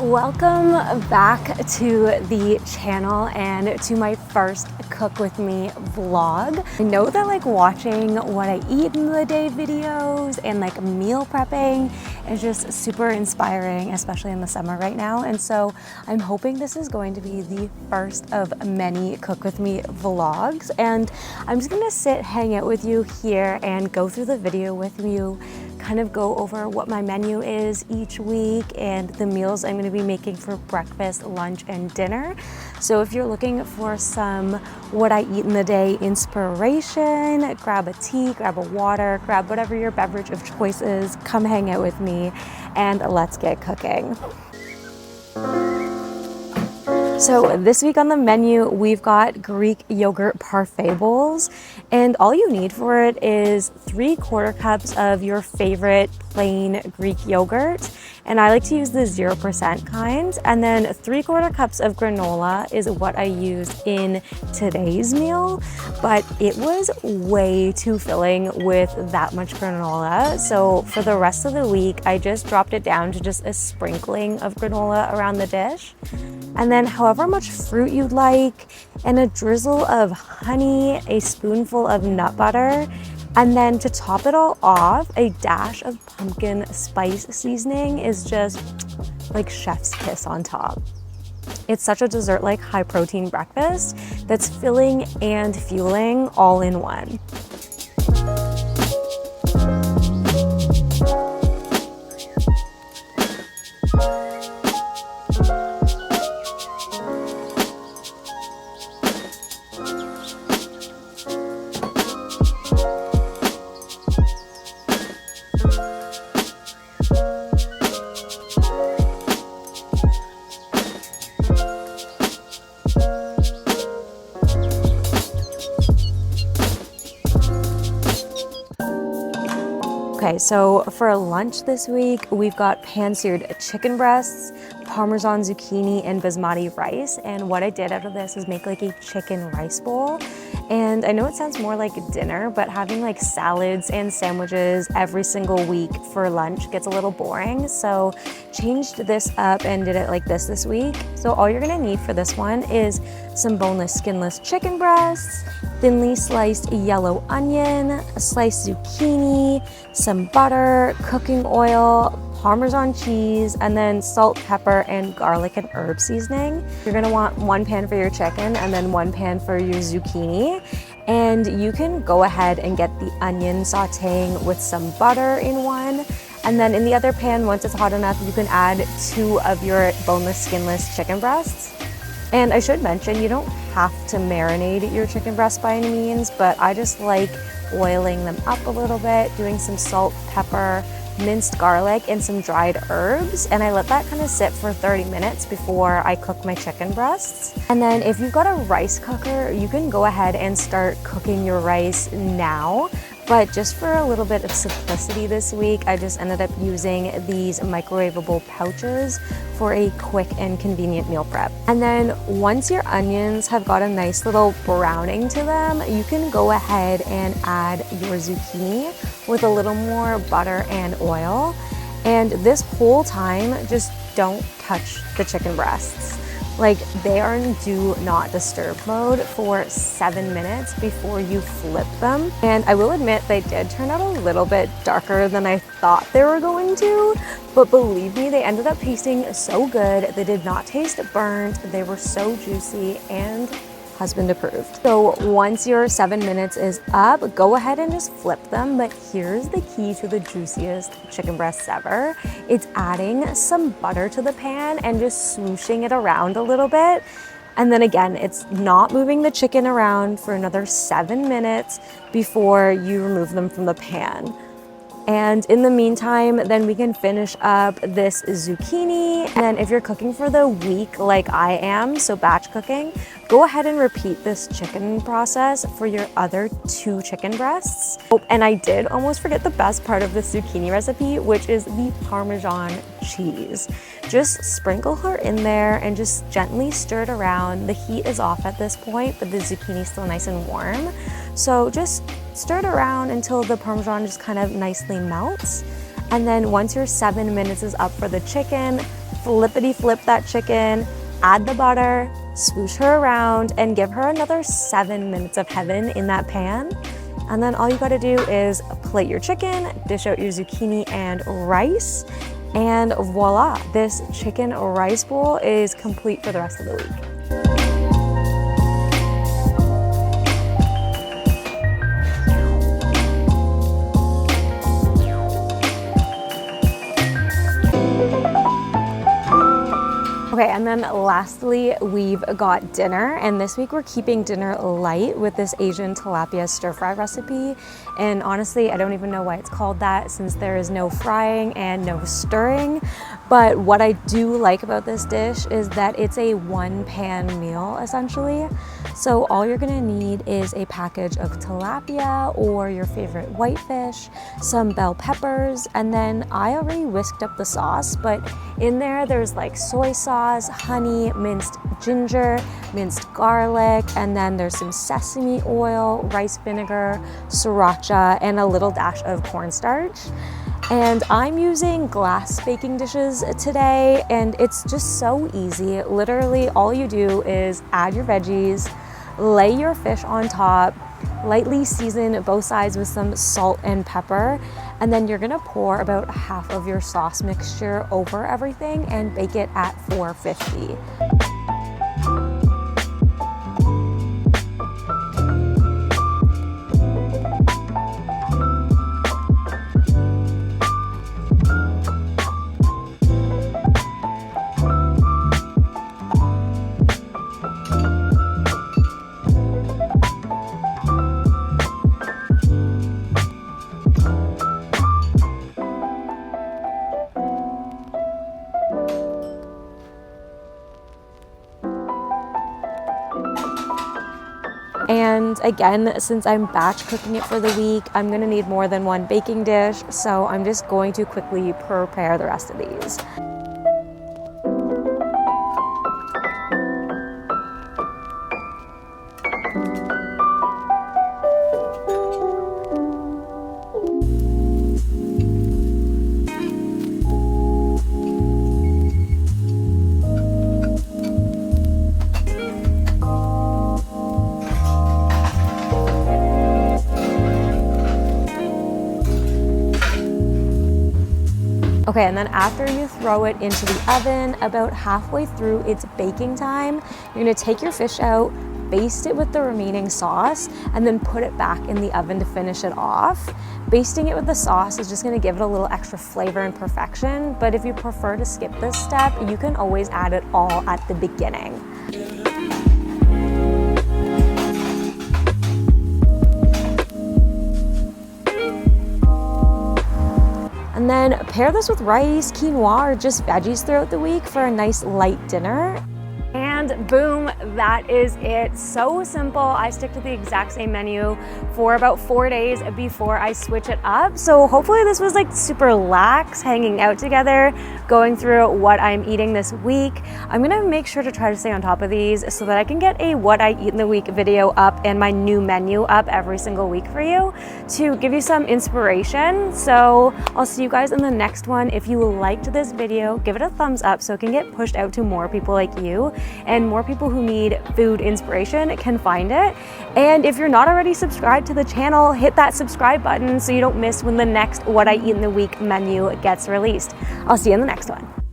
Welcome back to the channel and to my first cook with me vlog. I know that watching what I eat in the day videos and meal prepping is just super inspiring, especially in the summer right now. And so I'm hoping this is going to be the first of many cook with me vlogs. And I'm just gonna hang out with you here and go through the video with you, kind of go over what my menu is each week and the meals I'm going to be making for breakfast, lunch, and dinner. So if you're looking for some what I eat in the day inspiration, grab a tea, grab a water, grab whatever your beverage of choice is, come hang out with me and let's get cooking. So this week on the menu, we've got Greek yogurt parfait bowls, and all you need for it is 3/4 cups of your favorite plain Greek yogurt. And I like to use the 0% kind. And then 3/4 cups of granola is what I used in today's meal, but it was way too filling with that much granola. So for the rest of the week, I just dropped it down to just a sprinkling of granola around the dish. And then however much fruit you'd like, and a drizzle of honey, a spoonful of nut butter, and then to top it all off, a dash of pumpkin spice seasoning is just like chef's kiss on top. It's such a dessert-like high protein breakfast that's filling and fueling all in one. Okay, so for lunch this week, we've got pan-seared chicken breasts, Parmesan zucchini, and basmati rice. And what I did out of this is make a chicken rice bowl. And I know it sounds more like dinner, but having salads and sandwiches every single week for lunch gets a little boring. So changed this up and did it like this week. So all you're gonna need for this one is some boneless, skinless chicken breasts, thinly sliced yellow onion, a sliced zucchini, some butter, cooking oil, Parmesan cheese, and then salt, pepper, and garlic and herb seasoning. You're gonna want one pan for your chicken and then one pan for your zucchini. And you can go ahead and get the onion sauteing with some butter in one. And then in the other pan, once it's hot enough, you can add 2 of your boneless, skinless chicken breasts. And I should mention, you don't have to marinate your chicken breasts by any means, but I just like oiling them up a little bit, doing some salt, pepper, minced garlic, and some dried herbs. And I let that kind of sit for 30 minutes before I cook my chicken breasts. And then if you've got a rice cooker, you can go ahead and start cooking your rice now. But just for a little bit of simplicity this week, I just ended up using these microwavable pouches for a quick and convenient meal prep. And then once your onions have got a nice little browning to them, you can go ahead and add your zucchini with a little more butter and oil. And this whole time, just don't touch the chicken breasts. They are in do not disturb mode for 7 minutes before you flip them. And I will admit they did turn out a little bit darker than I thought they were going to, but believe me, they ended up tasting so good. They did not taste burnt. They were so juicy and husband approved. So once your 7 minutes is up, go ahead and just flip them. But here's the key to the juiciest chicken breasts ever. It's adding some butter to the pan and just swooshing it around a little bit. And then again, it's not moving the chicken around for another 7 minutes before you remove them from the pan. And in the meantime, then we can finish up this zucchini. And then if you're cooking for the week like I am, so batch cooking, go ahead and repeat this chicken process for your other 2 chicken breasts. Oh, and I did almost forget the best part of this zucchini recipe, which is the Parmesan cheese. Just sprinkle her in there and just gently stir it around. The heat is off at this point, but the zucchini is still nice and warm. So just stir it around until the Parmesan just kind of nicely melts. And then once your 7 minutes is up for the chicken, flippity flip that chicken, add the butter, swoosh her around, and give her another 7 minutes of heaven in that pan. And then all you gotta do is plate your chicken, dish out your zucchini and rice, and voila, this chicken rice bowl is complete for the rest of the week. Okay, and then lastly, we've got dinner, and this week we're keeping dinner light with this Asian tilapia stir fry recipe. And honestly, I don't even know why it's called that since there is no frying and no stirring. But what I do like about this dish is that it's a one pan meal essentially. So all you're gonna need is a package of tilapia or your favorite whitefish, some bell peppers, and then I already whisked up the sauce, but in there's like soy sauce, honey, minced ginger, minced garlic, and then there's some sesame oil, rice vinegar, sriracha, and a little dash of cornstarch. And I'm using glass baking dishes today, and it's just so easy. Literally all you do is add your veggies, lay your fish on top, lightly season both sides with some salt and pepper, and then you're gonna pour about half of your sauce mixture over everything and bake it at 450. And again, since I'm batch cooking it for the week, I'm gonna need more than one baking dish, so I'm just going to quickly prepare the rest of these. Okay, and then after you throw it into the oven, about halfway through its baking time, you're gonna take your fish out, baste it with the remaining sauce, and then put it back in the oven to finish it off. Basting it with the sauce is just gonna give it a little extra flavor and perfection, but if you prefer to skip this step, you can always add it all at the beginning. And then pair this with rice, quinoa, or just veggies throughout the week for a nice light dinner. And boom, that is it. So simple. I stick to the exact same menu for about 4 days before I switch it up. So hopefully this was like super lax, hanging out together, going through what I'm eating this week. I'm gonna make sure to try to stay on top of these so that I can get a what I eat in the week video up and my new menu up every single week for you to give you some inspiration. So I'll see you guys in the next one. If you liked this video, give it a thumbs up so it can get pushed out to more people like you, and more people who need food inspiration can find it. And if you're not already subscribed to the channel, hit that subscribe button so you don't miss when the next What I Eat in the Week menu gets released. I'll see you in the next one.